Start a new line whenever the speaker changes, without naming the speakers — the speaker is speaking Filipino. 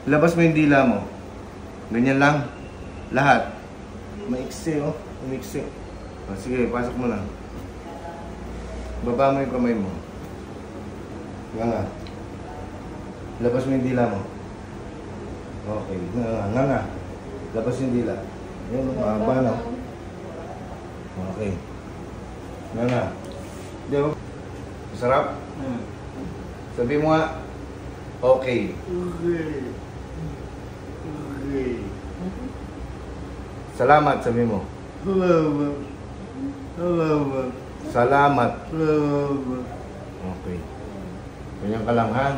Labas mo yung dila mo. Ganyan lang. Lahat. Maiksi, oh. Maiksi. O, sige, pasok mo na. Baba mo yung kamay mo. Nga. Labas mo yung dila mo. Okay. Nga. Labas yung dila. Yan, mahaba na. Okay. Nga. Di ba? Masarap? Sabi mo nga, okay.
Okay.
Salamat, sabi mo.
Salamat.
Salamat.
Salamat.
Okay. Ganyan ka lang, ha?